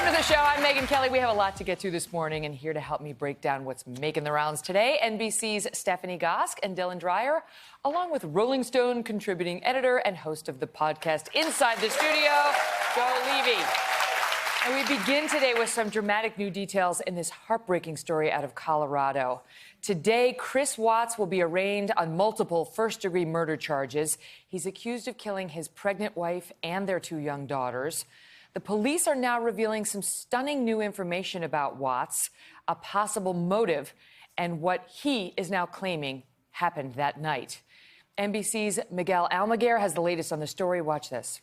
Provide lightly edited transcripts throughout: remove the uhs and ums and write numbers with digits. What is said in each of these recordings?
Welcome to the show. I'm Megyn Kelly. We have a lot to get to this morning, and here to help me break down what's making the rounds today, NBC's Stephanie Gosk and Dylan Dreyer, along with Rolling Stone contributing editor and host of the podcast Inside the Studio, Joy Levy. And we begin today with some dramatic new details in this heartbreaking story out of Colorado. Today, Chris Watts will be arraigned on multiple first-degree murder charges. He's accused of killing his pregnant wife and their 2 young daughters. The police are now revealing some stunning new information about Watts, a possible motive, and what he is now claiming happened that night. NBC's Miguel Almaguer has the latest on the story. Watch this.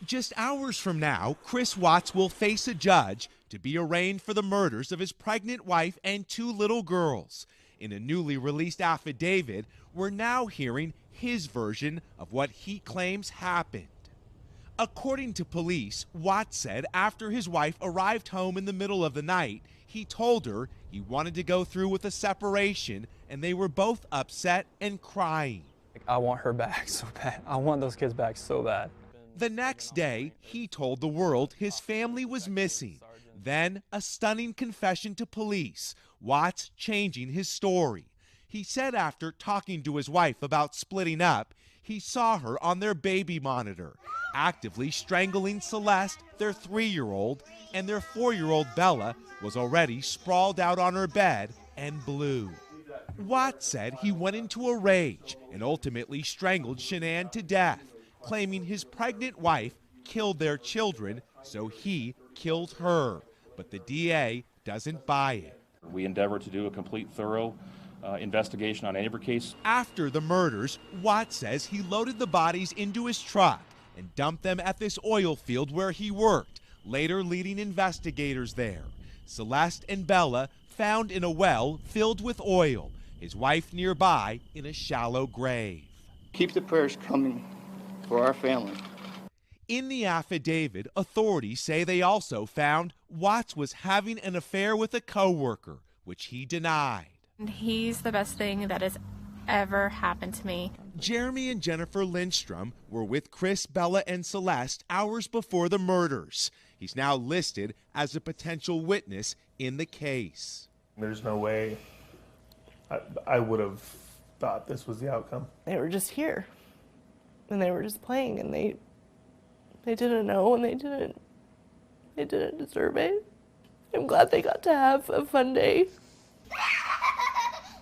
Just hours from now, Chris Watts will face a judge to be arraigned for the murders of his pregnant wife and 2 little girls. In a newly released affidavit, we're now hearing his version of what he claims happened. According to police, Watts said after his wife arrived home in the middle of the night, he told her he wanted to go through with a separation, and they were both upset and crying. I want her back so bad. I want those kids back so bad. The next day, he told the world his family was missing. Then, a stunning confession to police, Watts changing his story. He said after talking to his wife about splitting up, he saw her on their baby monitor, actively strangling Celeste, their 3-year-old, and their 4-year-old Bella was already sprawled out on her bed and blue. Watts said he went into a rage and ultimately strangled Shanann to death, claiming his pregnant wife killed their children, so he killed her. But the DA doesn't buy it. We endeavor to do a complete, thorough investigation on every case. After the murders, Watts says he loaded the bodies into his truck and dumped them at this oil field where he worked, later leading investigators there. Celeste and Bella found in a well filled with oil, his wife nearby in a shallow grave. Keep the prayers coming for our family. In the affidavit, authorities say they also found Watts was having an affair with a coworker, which he denied. He's the best thing that has ever happened to me. Jeremy and Jennifer Lindstrom were with Chris, Bella, and Celeste hours before the murders. He's now listed as a potential witness in the case. There's no way I would have thought this was the outcome. They were just here, and they were just playing, and they didn't know, and they didn't deserve it. I'm glad they got to have a fun day.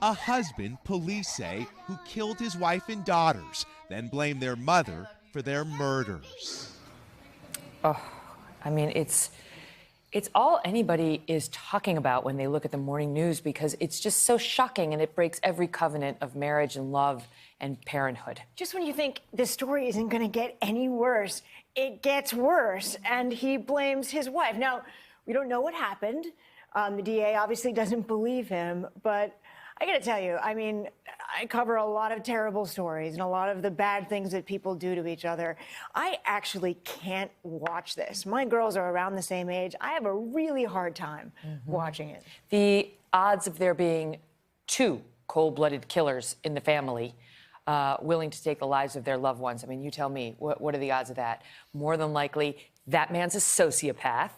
A husband, police say, who killed his wife and daughters, then blamed their mother for their murders. Oh, I mean, it's all anybody is talking about when they look at the morning news, because it's just so shocking, and it breaks every covenant of marriage and love and parenthood. Just when you think the story isn't going to get any worse, it gets worse, and he blames his wife. Now, we don't know what happened. The DA obviously doesn't believe him, but I got to tell you, I mean, I cover a lot of terrible stories and a lot of the bad things that people do to each other. I actually can't watch this. My girls are around the same age. I have a really hard time watching it. The odds of there being 2 cold-blooded killers in the family willing to take the lives of their loved ones, I mean, you tell me, what are the odds of that? More than likely, that man's a sociopath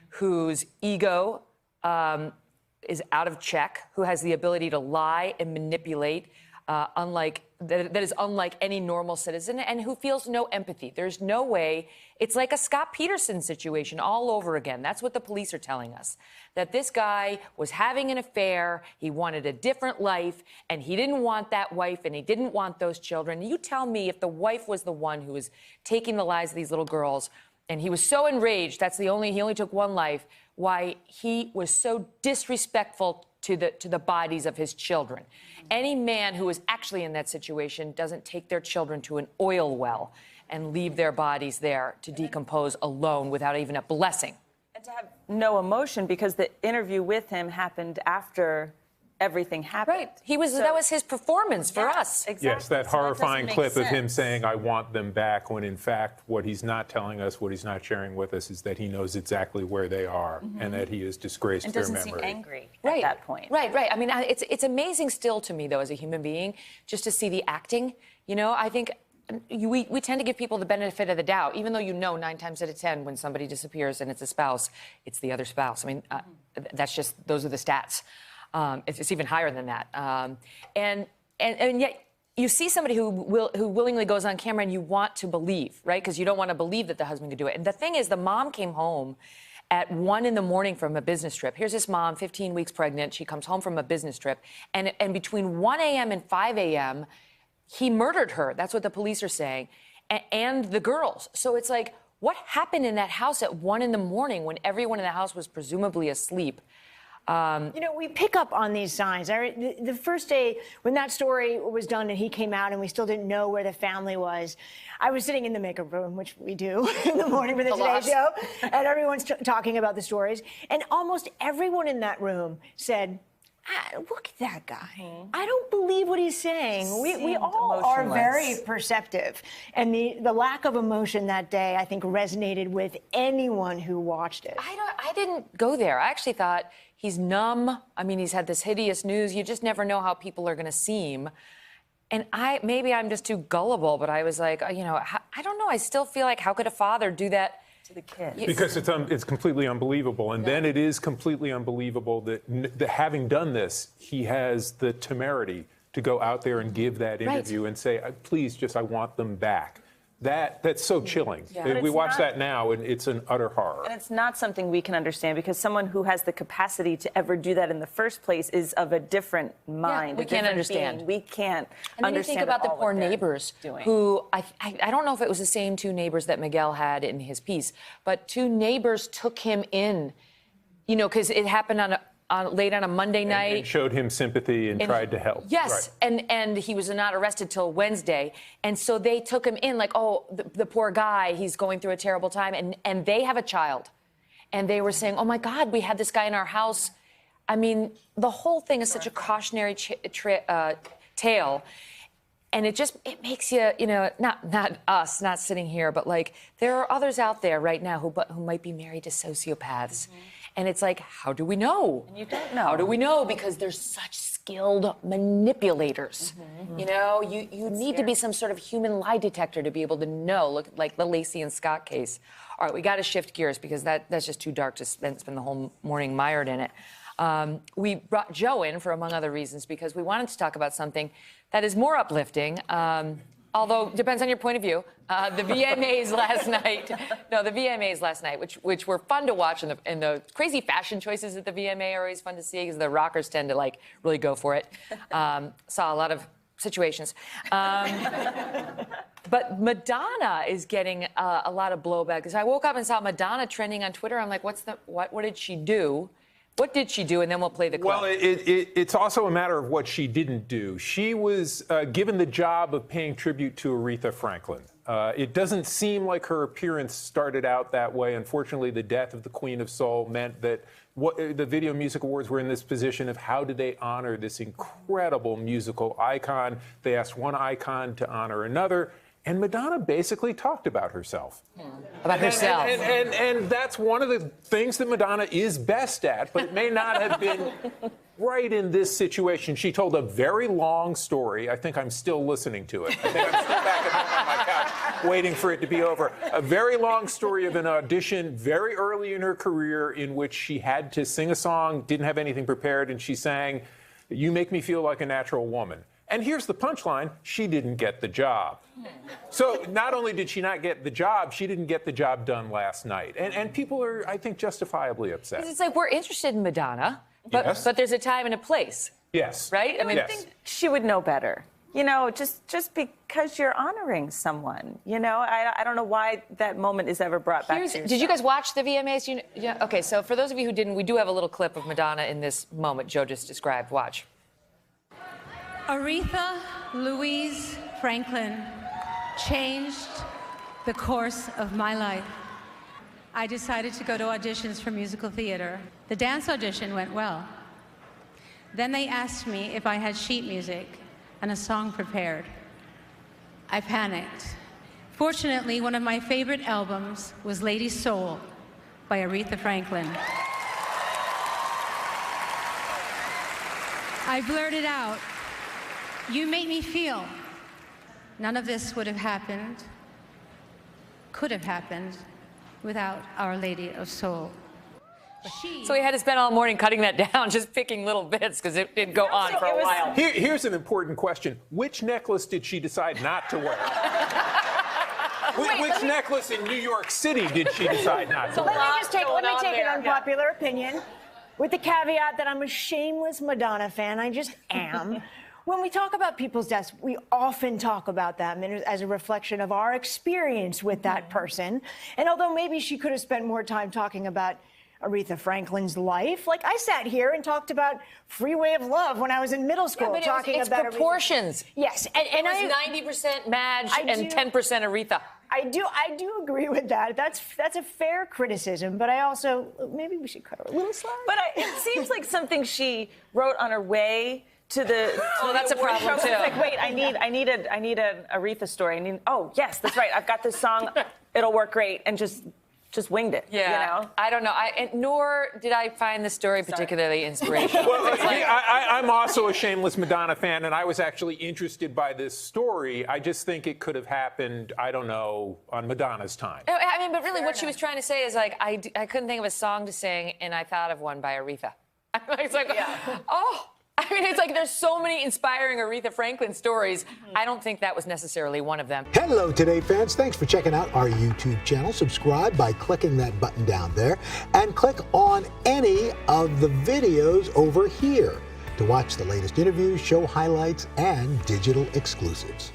whose ego is out of check, who has the ability to lie and manipulate, that is unlike any normal citizen, and who feels no empathy. There's no way. It's like a Scott Peterson situation all over again. That's what the police are telling us, that this guy was having an affair, he wanted a different life, and he didn't want that wife, and he didn't want those children. You tell me, if the wife was the one who was taking the lives of these little girls, and he was so enraged, he only took one life, why he was so disrespectful to the bodies of his children. Any man who is actually in that situation doesn't take their children to an oil well and leave their bodies there to decompose alone without even a blessing. And to have no emotion, because the interview with him happened after everything happened. Right. That was his performance for us. Exactly. Yes, that horrifying clip of him saying, I want them back, when in fact what he's not telling us, what he's not sharing with us, is that he knows exactly where they are and that he has disgraced their memory. And doesn't seem angry at that point. Right. I mean, it's amazing still to me, though, as a human being, just to see the acting. You know, I think we tend to give people the benefit of the doubt, even though you know 9 times out of 10 when somebody disappears and it's a spouse, it's the other spouse. I mean, that's just, those are the stats. It's even higher than that. And yet you see somebody who willingly goes on camera and you want to believe, right? Because you don't want to believe that the husband could do it. And the thing is, the mom came home at 1 in the morning from a business trip. Here's this mom, 15 weeks pregnant. She comes home from a business trip. And between 1 a.m. and 5 a.m., he murdered her. That's what the police are saying. And the girls. So it's like, what happened in that house at 1 in the morning when everyone in the house was presumably asleep? You know, we pick up on these signs. The first day when that story was done and he came out and we still didn't know where the family was, I was sitting in the makeup room, which we do in the morning for the Today Show, and everyone's talking about the stories. And almost everyone in that room said, look at that guy. I don't believe what he's saying. We all are very perceptive. And the lack of emotion that day, I think, resonated with anyone who watched it. I didn't go there. I actually thought he's numb. I mean, he's had this hideous news. You just never know how people are going to seem. And maybe I'm just too gullible, but I was like, you know, I don't know. I still feel like, how could a father do that to the kid? Because it's completely unbelievable. And then it is completely unbelievable that having done this, he has the temerity to go out there and give that interview and say, please, just, I want them back. That's so chilling. Yeah. We watch that now, and it's an utter horror. And it's not something we can understand, because someone who has the capacity to ever do that in the first place is of a different mind. We can't understand. Being. We can't and then understand. You think about the poor neighbors who, I don't know if it was the same 2 neighbors that Miguel had in his piece, but 2 neighbors took him in, you know, because it happened late on a Monday night. And showed him sympathy and tried to help. Yes, right. and he was not arrested till Wednesday. And so they took him in like, oh, the poor guy, he's going through a terrible time. And they have a child. And they were saying, oh, my God, we had this guy in our house. I mean, the whole thing is such a cautionary tale. And it makes you, you know, not us, not sitting here, but like there are others out there right now who might be married to sociopaths. And it's like, how do we know? And you don't know. How do we know? Because they're such skilled manipulators. You know, you need to be some sort of human lie detector to be able to know, look like the Lacey and Scott case. All right, we got to shift gears because that's just too dark to spend the whole morning mired in it. We brought Joe in for, among other reasons, because we wanted to talk about something that is more uplifting. Although, depends on your point of view. The VMAs last night. No, the VMAs last night, which were fun to watch, and the crazy fashion choices at the VMA are always fun to see because the rockers tend to like really go for it. Saw a lot of situations. But Madonna is getting a lot of blowback. Because I woke up and saw Madonna trending on Twitter. I'm like, what did she do? What did she do? And then we'll play the clip. Well, it's also a matter of what she didn't do. She was given the job of paying tribute to Aretha Franklin. It doesn't seem like her appearance started out that way. Unfortunately, the death of the Queen of Soul meant that the Video Music Awards were in this position of how do they honor this incredible musical icon. They asked one icon to honor another. And Madonna basically talked about herself. About herself. And that's one of the things that Madonna is best at, but it may not have been right in this situation. She told a very long story. I think I'm still listening to it. I think I'm still back at home on my couch waiting for it to be over. A very long story of an audition very early in her career in which she had to sing a song, didn't have anything prepared, and she sang, "You Make Me Feel Like a Natural Woman." And here's the punchline, she didn't get the job. So not only did she not get the job, she didn't get the job done last night. And people are, I think, justifiably upset. It's like, we're interested in Madonna, but there's a time and a place. Yes. Right? I mean, I think she would know better. You know, just because you're honoring someone. You know, I don't know why that moment is ever brought back to yourself. Did you guys watch the VMAs? Yeah. Okay, so for those of you who didn't, we do have a little clip of Madonna in this moment Joe just described. Watch. Aretha Louise Franklin changed the course of my life. I decided to go to auditions for musical theater. The dance audition went well. Then they asked me if I had sheet music and a song prepared. I panicked. Fortunately, one of my favorite albums was Lady Soul by Aretha Franklin. I blurted out, "You make me feel none of this would have happened, could have happened, without Our Lady of Soul. So he had to spend all morning cutting that down, just picking little bits, because it did go on for a while. Here's an important question. Which necklace did she decide not to wear? Which necklace in New York City did she decide not to wear? Let me take an unpopular opinion, with the caveat that I'm a shameless Madonna fan. I just am. When we talk about people's deaths, we often talk about them as a reflection of our experience with that person. And although maybe she could have spent more time talking about Aretha Franklin's life, like I sat here and talked about Freeway of Love when I was in middle school, but talking it's about proportions. Yes, and it was 90% Madge and 10% Aretha. I do agree with that. That's a fair criticism, but I also maybe we should cut her a little slack. But it seems like something she wrote on her way to the. Well, that's a problem too. Like, wait, I need an Aretha story. Oh, yes, that's right. I've got this song. It'll work great, and just winged it. Yeah, you know? I don't know. Nor did I find the story particularly inspirational. Well, I'm also a shameless Madonna fan, and I was actually interested by this story. I just think it could have happened, I don't know, on Madonna's time. I mean, but really what she was trying to say is, like, I couldn't think of a song to sing, and I thought of one by Aretha. It's like, oh. I mean, it's like there's so many inspiring Aretha Franklin stories. I don't think that was necessarily one of them. Hello, Today fans. Thanks for checking out our YouTube channel. Subscribe by clicking that button down there and click on any of the videos over here to watch the latest interviews, show highlights, and digital exclusives.